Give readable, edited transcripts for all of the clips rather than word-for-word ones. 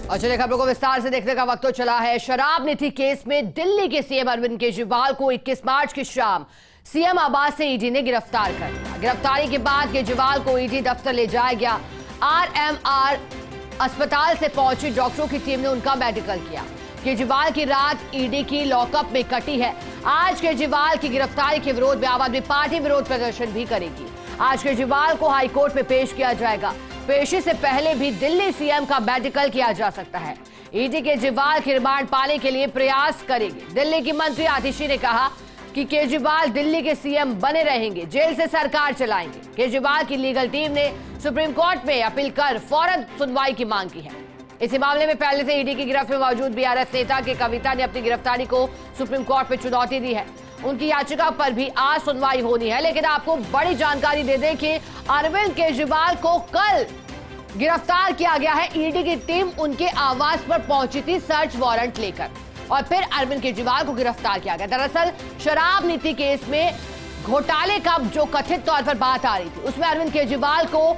और चलिए खबरों को विस्तार से देखने का वक्त तो चला है। शराब नीति केस में दिल्ली के सीएम अरविंद केजरीवाल को 21 मार्च की शाम सीएम आवास से ईडी ने गिरफ्तार कर लिया। गिरफ्तारी के बाद केजरीवाल को ईडी दफ्तर ले जाया गया। आरएमआर अस्पताल से पहुंची डॉक्टरों की टीम ने उनका मेडिकल किया। केजरीवाल की रात ईडी की लॉकअप में कटी है। आज केजरीवाल की गिरफ्तारी के विरोध में आम आदमी पार्टी विरोध प्रदर्शन भी करेगी। आज केजरीवाल को हाईकोर्ट में पेश किया जाएगा। पेशी से पहले भी दिल्ली सीएम का मेडिकल किया जा सकता है। ईडी केजरीवाल की रिमांड पाने के लिए प्रयास करेगी। दिल्ली की मंत्री आतिशी ने कहा कि केजरीवाल दिल्ली के सीएम बने रहेंगे, जेल से सरकार चलाएंगे। केजरीवाल की लीगल टीम ने सुप्रीम कोर्ट में अपील कर फौरन सुनवाई की मांग की है। इसी मामले में पहले से ईडी की गिरफ्त में मौजूद बीआरएस नेता के कविता ने अपनी गिरफ्तारी को सुप्रीम कोर्ट में चुनौती दी है। उनकी याचिका पर भी आज सुनवाई होनी है। लेकिन आपको बड़ी जानकारी दे दें कि अरविंद केजरीवाल को कल गिरफ्तार किया गया है। ईडी की टीम उनके आवास पर पहुंची थी सर्च वारंट लेकर और फिर अरविंद केजरीवाल को गिरफ्तार किया गया। दरअसल शराब नीति केस में घोटाले का जो कथित तौर पर बात आ रही थी, उसमें अरविंद केजरीवाल को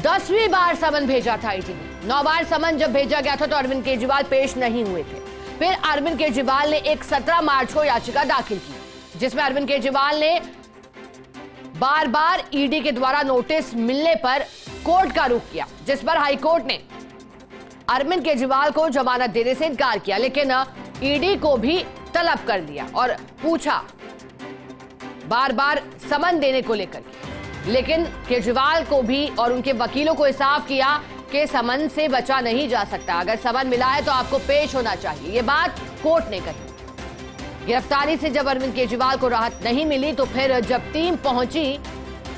10वीं बार समन भेजा था ईडी ने। 9 बार समन जब भेजा गया था तो अरविंद केजरीवाल पेश नहीं हुए थे। फिर अरविंद केजरीवाल ने एक 17 मार्च को याचिका दाखिल की, जिसमें अरविंद केजरीवाल ने बार बार ईडी के द्वारा नोटिस मिलने पर कोर्ट का रुख किया, जिस पर हाईकोर्ट ने अरविंद केजरीवाल को जमानत देने से इनकार किया। लेकिन ईडी को भी तलब कर लिया और पूछा बार बार समन देने को लेकर। लेकिन केजरीवाल को भी और उनके वकीलों को इंसाफ किया कि समन से बचा नहीं जा सकता। अगर समन मिला है तो आपको पेश होना चाहिए, ये बात कोर्ट ने कही। गिरफ्तारी से जब अरविंद केजरीवाल को राहत नहीं मिली तो फिर जब टीम पहुंची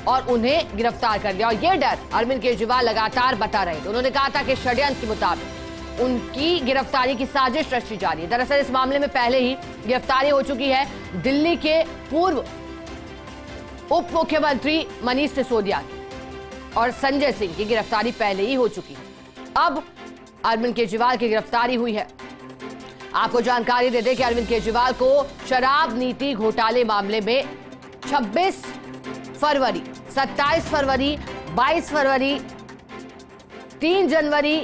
और उन्हें गिरफ्तार कर लिया। और ये डर अरविंद केजरीवाल लगातार बता रहे थे। उन्होंने कहा था कि षड्यंत्र के मुताबिक उनकी गिरफ्तारी की साजिश रची जा रही है। दरअसल इस मामले में पहले ही गिरफ्तारी हो चुकी है दिल्ली के पूर्व उप मुख्यमंत्री मनीष सिसोदिया की और संजय सिंह की गिरफ्तारी पहले ही हो चुकी है। अब अरविंद केजरीवाल की गिरफ्तारी हुई है। आपको जानकारी दे दें कि अरविंद केजरीवाल को शराब नीति घोटाले मामले में 26 फरवरी, 27 फरवरी, 22 फरवरी, 3 जनवरी,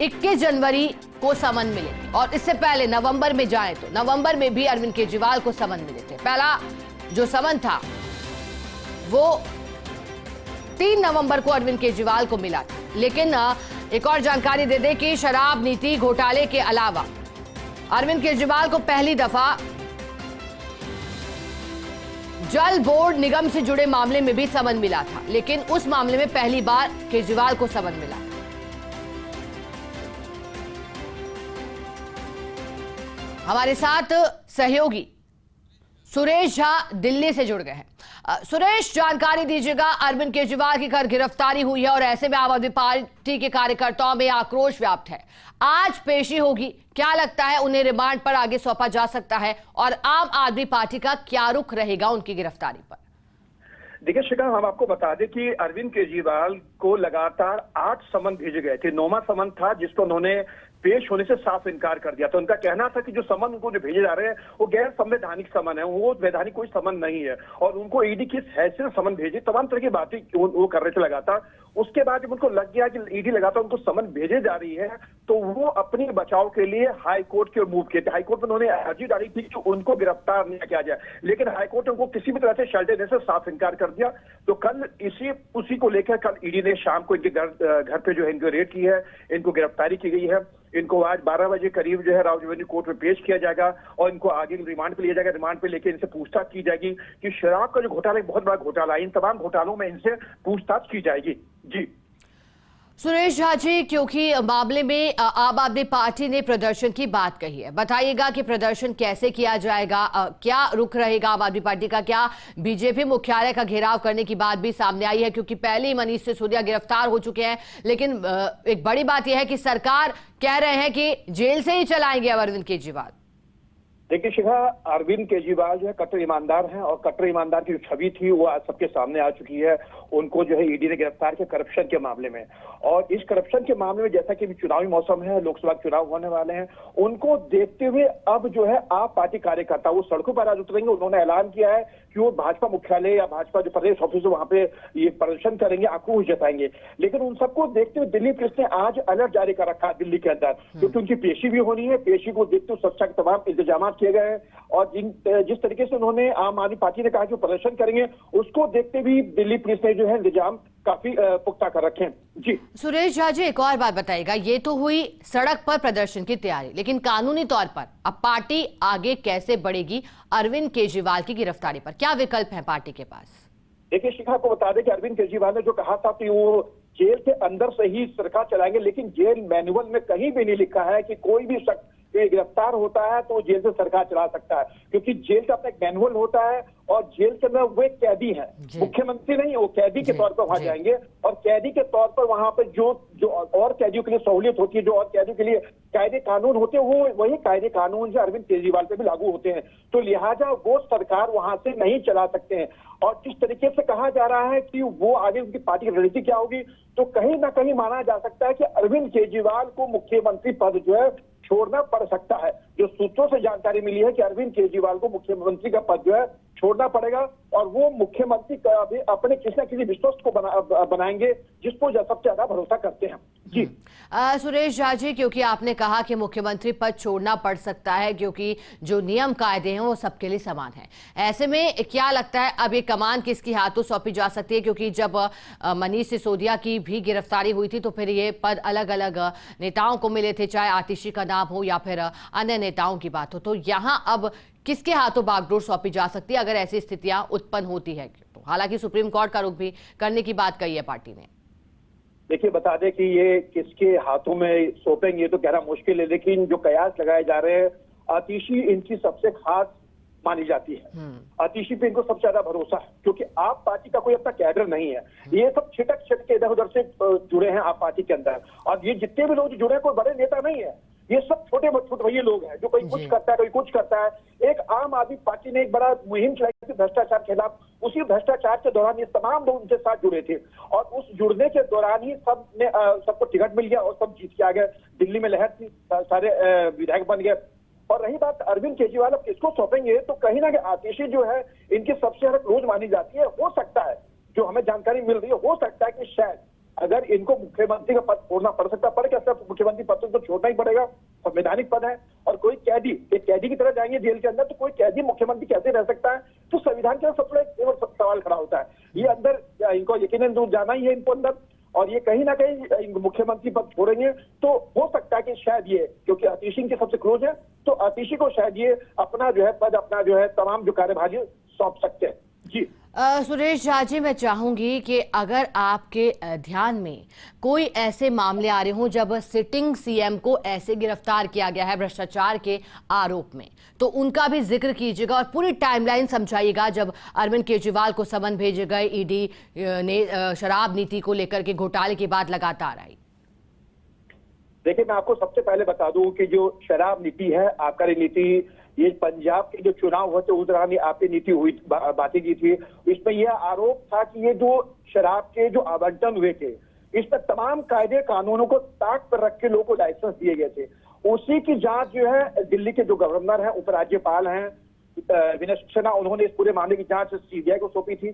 21 जनवरी को समन मिले और इससे पहले नवंबर में जाए तो नवंबर में भी अरविंद केजरीवाल को समन मिले थे। पहला जो समन था वो 3 नवंबर को अरविंद केजरीवाल को मिला था। लेकिन एक और जानकारी दे दें कि शराब नीति घोटाले के अलावा अरविंद केजरीवाल को पहली दफा जल बोर्ड निगम से जुड़े मामले में भी समन मिला था। लेकिन उस मामले में पहली बार केजरीवाल को समन मिला। हमारे साथ सहयोगी सुरेश झा दिल्ली से जुड़ गए हैं। सुरेश, जानकारी दीजिएगा। अरविंद केजरीवाल की गिरफ्तारी हुई है और ऐसे में आम आदमी पार्टी के कार्यकर्ताओं में आक्रोश व्याप्त है। आज पेशी होगी, क्या लगता है उन्हें रिमांड पर आगे सौंपा जा सकता है और आम आदमी पार्टी का क्या रुख रहेगा उनकी गिरफ्तारी पर? देखिए शिखा, हम आपको बता दें कि अरविंद केजरीवाल को लगातार 8 समन भेजे गए थे। 9वां समन था जिसको उन्होंने पेश होने से साफ इनकार कर दिया। तो उनका कहना था कि जो समन उनको जो भेजे जा रहे हैं वो गैर संवैधानिक समन है, वो वैधानिक कोई समन नहीं है और उनको ईडी किस हैसियत समन भेजे, तमाम तरह की बातें वो कर रहे थे लगातार। उसके बाद जब उनको लग गया कि ईडी लगातार उनको समन भेजे जा रही है तो वो अपने बचाव के लिए हाई कोर्ट की ओर मूव किए थे। हाई कोर्ट में उन्होंने अर्जी डाली थी कि उनको गिरफ्तार नहीं किया जाए, लेकिन हाईकोर्ट ने उनको किसी भी तरह से शेल्टर देने से साफ इनकार कर दिया। तो कल उसी को लेकर कल ईडी ने शाम को इनके घर पे जो है इनको रेड की है, इनको गिरफ्तारी की गई है। इनको आज 12 बजे करीब जो है रावजोनी कोर्ट में पेश किया जाएगा और इनको आगे रिमांड पे लिया जाएगा। रिमांड पे लेकर इनसे पूछताछ की जाएगी कि शराब का जो घोटाला, बहुत बड़ा घोटाला है, इन तमाम घोटालों में इनसे पूछताछ की जाएगी। जी सुरेश झा जी, क्योंकि मामले में आम आदमी पार्टी ने प्रदर्शन की बात कही है, बताइएगा कि प्रदर्शन कैसे किया जाएगा, क्या रुख रहेगा आम आदमी पार्टी का? क्या बीजेपी मुख्यालय का घेराव करने की बात भी सामने आई है? क्योंकि पहले ही मनीष सिसोदिया गिरफ्तार हो चुके हैं। लेकिन एक बड़ी बात यह है कि सरकार कह रहे हैं कि जेल से ही चलाएंगे अरविंद केजरीवाल। देखिए शिखा, अरविंद केजरीवाल जो है कट्टर ईमानदार हैं और कट्टर ईमानदार की जो छवि थी वो आज सबके सामने आ चुकी है। उनको जो है ईडी ने गिरफ्तार किया करप्शन के मामले में, और इस करप्शन के मामले में जैसा कि चुनावी मौसम है, लोकसभा चुनाव होने वाले हैं, उनको देखते हुए अब जो है आप पार्टी कार्यकर्ता वो सड़कों पर आज उतरेंगे। उन्होंने ऐलान किया है कि वो भाजपा मुख्यालय या भाजपा जो प्रदेश ऑफिस है वहां पे ये प्रदर्शन करेंगे, आक्रोश जताएंगे। लेकिन उन सबको देखते हुए दिल्ली पुलिस ने आज अलर्ट जारी कर रखा है दिल्ली के अंदर, क्योंकि उनकी पेशी भी होनी है। पेशी को देखते हुए सुरक्षा के तमाम इंतजाम किए गए हैं, और जिस तरीके से उन्होंने आम आदमी पार्टी ने कहा कि वो प्रदर्शन करेंगे, उसको देखते भी दिल्ली पुलिस ने जो है इंतजाम काफी पुख्ता कर रखे हैं। जी सुरेश झा जी, एक और बात बताइएगा, ये तो हुई सड़क पर प्रदर्शन की तैयारी, लेकिन कानूनी तौर पर अब पार्टी आगे कैसे बढ़ेगी अरविंद केजरीवाल की गिरफ्तारी पर? क्या विकल्प है पार्टी के पास? देखिए शिखा, को बता दें कि अरविंद केजरीवाल ने जो कहा था कि वो जेल के अंदर से ही सरकार चलाएंगे, लेकिन जेल मैनुअल में कहीं भी नहीं लिखा है कि कोई भी शख्स गिरफ्तार होता है तो जेल से सरकार चला सकता है, क्योंकि जेल का अपना एक मैनुअल होता है और जेल के अंदर वो एक कैदी है, मुख्यमंत्री नहीं, वो कैदी के तौर पर वहां जाएंगे, और कैदी के तौर पर वहां पर जो और कैदियों के लिए सहूलियत होती है, जो और कैदियों के लिए कायदे कानून होते हैं, वो वही कायदे कानून जो अरविंद केजरीवाल पे भी लागू होते हैं। तो लिहाजा वो सरकार वहां से नहीं चला सकते हैं। और जिस तरीके से कहा जा रहा है कि वो आगे उनकी पार्टी की रणनीति क्या होगी, तो कहीं ना कहीं माना जा सकता है कि अरविंद केजरीवाल को मुख्यमंत्री पद जो है छोड़ना पड़ सकता है। जो सूत्रों से जानकारी मिली है कि अरविंद केजरीवाल को मुख्यमंत्री का पद जो है छोड़ना पड़ेगा, और वो मुख्यमंत्री का भी अपने किसी न किसी विश्वस्त को बनाएंगे जिसको सबसे ज्यादा भरोसा करते हैं। जी सुरेश झा जी, क्योंकि आपने कहा कि मुख्यमंत्री पद छोड़ना पड़ सकता है, क्योंकि जो नियम कायदे हैं वो सबके लिए समान है, ऐसे में क्या लगता है अब ये कमान किसके हाथों सौंपी जा सकती है? क्योंकि जब मनीष सिसोदिया की भी गिरफ्तारी हुई थी तो फिर ये पद अलग अलग नेताओं को मिले थे, चाहे आतिशी का नाम हो या फिर अन्य नेताओं की बात हो, तो यहाँ अब किसके हाथों बागडोर सौंपी जा सकती है अगर ऐसी स्थितियां उत्पन्न होती है? तो हालांकि सुप्रीम कोर्ट का रुख भी करने की बात कही है पार्टी ने। देखिए बता दें कि ये किसके हाथों में सौंपेंगे ये तो कहना मुश्किल है, लेकिन जो कयास लगाए जा रहे हैं, आतिशी इनकी सबसे खास मानी जाती है। आतिशी पे इनको सबसे ज्यादा भरोसा है, क्योंकि आप पार्टी का कोई अपना कैडर नहीं है, ये सब छिटक छिटक के इधर उधर से जुड़े हैं आप पार्टी के अंदर, और ये जितने भी लोग जुड़े हैं कोई बड़े नेता नहीं है, ये सब छोटे वही लोग हैं जो कोई कुछ करता है, कोई कुछ करता है। एक आम आदमी पार्टी ने एक बड़ा मुहिम चलाई थी भ्रष्टाचार के खिलाफ, उसी भ्रष्टाचार के दौरान ये तमाम लोग उनके साथ जुड़े थे, और उस जुड़ने के दौरान ही सबको टिकट मिल गया और सब जीत के आ गए। दिल्ली में लहर थी, सारे विधायक बन गए। और रही बात अरविंद केजरीवाल अब किसको सौंपेंगे, तो कहीं ना कहीं आतिशी जो है इनकी सबसे ज्यादा क्लोज मानी जाती है। हो सकता है, जो हमें जानकारी मिल रही है, हो सकता है कि शायद अगर इनको मुख्यमंत्री का पद छोड़ना पड़ सकता है, पर क्या सिर्फ मुख्यमंत्री पद तो छोड़ना ही पड़ेगा, संवैधानिक पद है, और कोई कैदी एक कैदी की तरह जाएंगे जेल के अंदर, तो कोई कैदी मुख्यमंत्री कैसे रह सकता है? तो संविधान के सबसे एक सवाल खड़ा होता है। ये अंदर इनको यकीनन दूर जाना ही है इनको अंदर, और ये कहीं ना कहीं मुख्यमंत्री पद छोड़ेंगे तो हो सकता है कि शायद ये, क्योंकि आतिशी के सबसे क्लोज है, तो आतिशी को शायद ये अपना जो है पद, अपना जो है तमाम जो कार्यभार सौंप सकते हैं। जी सुरेश झा जी, मैं चाहूंगी कि अगर आपके ध्यान में कोई ऐसे मामले आ रहे हों जब सिटिंग सीएम को ऐसे गिरफ्तार किया गया है भ्रष्टाचार के आरोप में, तो उनका भी जिक्र कीजिएगा और पूरी टाइमलाइन समझाइएगा। जब अरविंद केजरीवाल को समन भेजे गए, ईडी ने शराब नीति को लेकर के घोटाले की बात लगातार आई। देखिए मैं आपको सबसे पहले बता दूं कि जो शराब नीति है, आबकारी नीति, ये पंजाब के जो चुनाव हुए थे उस दौरान आपकी नीति हुई, बातें की थी। इसमें यह आरोप था कि ये जो शराब के जो आवंटन हुए थे, इसमें तमाम कायदे कानूनों को ताक पर रख के लोगों को लाइसेंस दिए गए थे। उसी की जांच जो है दिल्ली के जो गवर्नर हैं, उपराज्यपाल हैं विनय सक्सेना, उन्होंने इस पूरे मामले की जांच सीबीआई को सौंपी थी।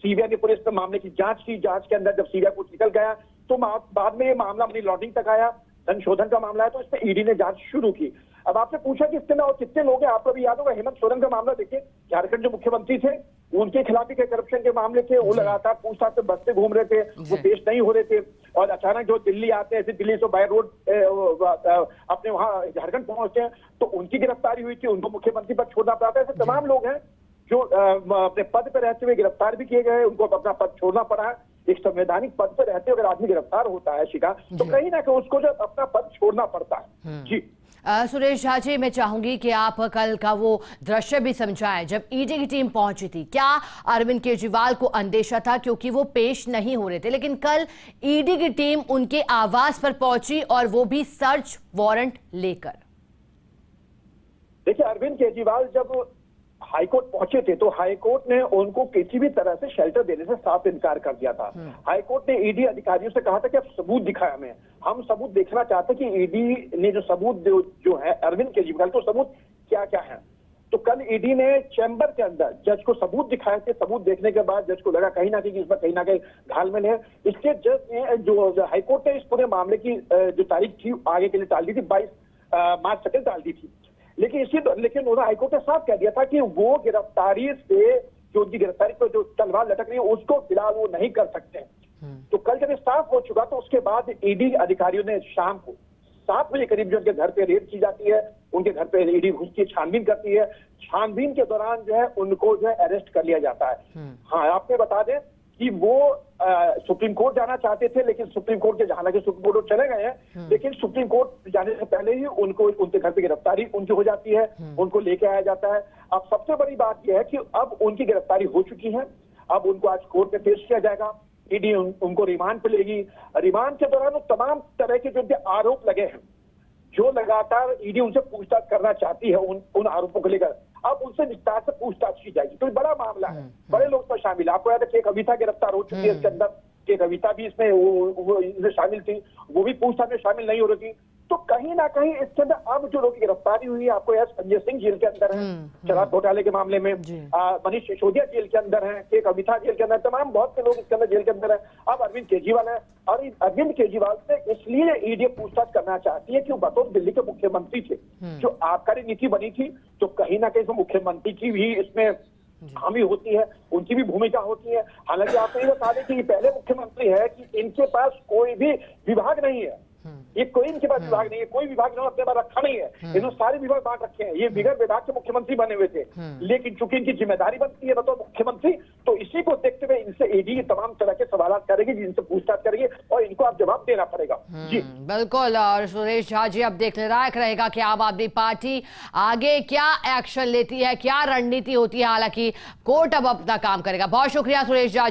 सीबीआई ने पूरे इस मामले की जांच की। जांच के अंदर जब सीबीआई को निकल गया तो बाद में ये मामला मनी लॉन्ड्रिंग तक आया, धन शोधन का मामला है, तो इसमें ईडी ने जांच शुरू की। अब आपने पूछा कि इसके और कितने लोग हैं, आपको भी याद होगा हेमंत सोरेन का मामला। देखिए झारखंड जो मुख्यमंत्री थे उनके खिलाफ भी करप्शन के मामले थे, वो लगातार पूछताछ से बसते घूम रहे थे, वो पेश नहीं हो रहे थे, और अचानक जो दिल्ली आते हैं, दिल्ली से बाय रोड अपने वहां झारखंड पहुंचते हैं, तो उनकी गिरफ्तारी हुई थी, उनको मुख्यमंत्री पद छोड़ना पड़ा था। ऐसे तमाम लोग हैं जो अपने पद पर रहते हुए गिरफ्तार भी किए गए, उनको अपना पद छोड़ना पड़ा है। एक संवैधानिक पद पर रहते हुए अगर आदमी गिरफ्तार होता है शिखा, तो कहीं ना कहीं उसको जो अपना पद छोड़ना पड़ता है। जी सुरेश झा जी, मैं चाहूंगी कि आप कल का वो दृश्य भी समझाएं जब ईडी की टीम पहुंची थी। क्या अरविंद केजरीवाल को अंदेशा था क्योंकि वो पेश नहीं हो रहे थे, लेकिन कल ईडी की टीम उनके आवास पर पहुंची और वो भी सर्च वारंट लेकर? देखिए, अरविंद केजरीवाल जब हाईकोर्ट पहुंचे थे तो हाईकोर्ट ने उनको किसी भी तरह से शेल्टर देने से साफ इनकार कर दिया था। हाईकोर्ट ने ईडी अधिकारियों से कहा था कि आप सबूत दिखाएं हमें, हम सबूत देखना चाहते कि ईडी ने जो सबूत जो है अरविंद केजरीवाल को सबूत क्या क्या है। तो कल ईडी ने चैम्बर के अंदर जज को सबूत दिखाए थे। सबूत देखने के बाद जज को लगा कहीं ना कहीं इसमें कहीं ना कहीं घालमेल है। इसके जज ने जो हाईकोर्ट ने इस पूरे मामले की जो तारीख थी आगे के लिए टाल दी थी, 22 मार्च तक टाल दी थी। लेकिन उन्होंने हाईकोर्ट ने साफ कह दिया था कि वो गिरफ्तारी से जो उनकी गिरफ्तारी पर जो तलवार लटक रही है उसको फिलहाल वो नहीं कर सकते। तो कल जब साफ हो चुका तो उसके बाद ईडी अधिकारियों ने शाम को 7 बजे करीब जो उनके घर पे रेड की जाती है, उनके घर पे ईडी घुसती है, छानबीन करती है। छानबीन के दौरान जो है उनको जो है अरेस्ट कर लिया जाता है। हाँ, आपने बता दें कि वो सुप्रीम कोर्ट जाना चाहते थे, लेकिन सुप्रीम कोर्ट के हालांकि सुप्रीम कोर्ट चले गए हैं, लेकिन सुप्रीम कोर्ट जाने से पहले ही उनको उनके घर पे गिरफ्तारी उनकी हो जाती है, उनको लेके आया जाता है। अब सबसे बड़ी बात यह है कि अब उनकी गिरफ्तारी हो चुकी है, अब उनको आज कोर्ट में पेश किया जाएगा। ईडी उनको रिमांड पे लेगी। रिमांड के दौरान वो तमाम तरह के जो आरोप लगे हैं, जो लगातार ईडी उनसे पूछताछ करना चाहती है, उन आरोपों को लेकर अब उनसे विस्तार से पूछताछ की जाएगी। तो ये बड़ा मामला है, बड़े लोग इसमें शामिल है। आपको याद है कि कविता गिरफ्तार हो चुकी है इसके अंदर, कि कविता भी इसमें वो इसमें शामिल थी, वो भी पूछताछ में शामिल नहीं हो रही थी। तो कहीं ना कहीं इसके अंदर अब जो लोग की गिरफ्तारी हुई है, आपको याद संजय सिंह जेल के अंदर है शराब घोटाले के मामले में, मनीष सिसोदिया जेल के अंदर है, के कविता जेल के अंदर, तमाम बहुत से लोग इसके अंदर जेल के अंदर है। अब अरविंद केजरीवाल है, और अरविंद केजरीवाल से इसलिए ईडी पूछताछ करना चाहती है कि वो बतौर दिल्ली के मुख्यमंत्री थे, जो आबकारी नीति बनी थी, तो कहीं ना कहीं मुख्यमंत्री की भी इसमें हामी होती है, उनकी भी भूमिका होती है। हालांकि आपको ये बता दें कि ये पहले मुख्यमंत्री है कि इनके पास कोई भी विभाग नहीं है, ये कोई इनके पास विभाग नहीं है, कोई विभाग इन्होंने अपने पास रखा नहीं है, इन्होंने सारे विभाग बांट रखे हैं। ये बिगड़ विभाग के मुख्यमंत्री बने हुए थे, लेकिन चूंकि इनकी जिम्मेदारी बनती है बतौर मुख्यमंत्री, तो इसी को देखते हुए इनसे ईडी तमाम तरह के सवाल करेगी, जिनसे पूछताछ करेगी और इनको आप जवाब देना पड़ेगा। जी बिल्कुल। और सुरेश झा जी, अब देखने लायक रहेगा कि आम आदमी पार्टी आगे क्या एक्शन लेती है, क्या रणनीति होती है। हालांकि कोर्ट अब अपना काम करेगा। बहुत शुक्रिया सुरेश झा।